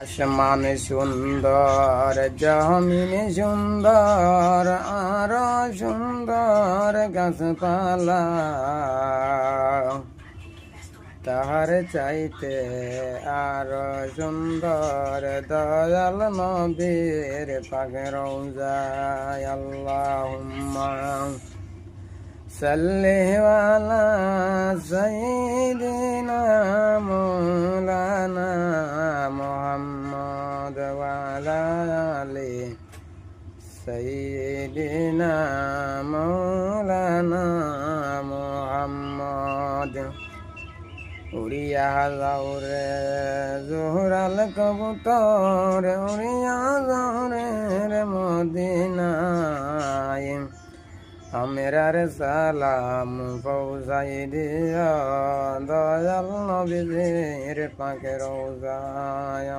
আসমান সুন্দর, জমিন সুন্দর, আরো সুন্দর গাছপালা, তাহার চাইতে আরো সুন্দর দয়াল নবীর পাক রওজা। আল্লাহুম্মা সাল্লি আলা সাইয়্যিদিনা মাওলানা মুহাম্মদ ওয়া আলা আলি সাইয়্যিদিনা মাওলানা মুহাম্মদ। উড়িয়া যাও রে জোহরাল কবুতর, উড়িয়া যাও রে মদিনায়, আমেরার সালাম পৌঁছাই দিয়া দয়াল নবীর পাক রওজায়।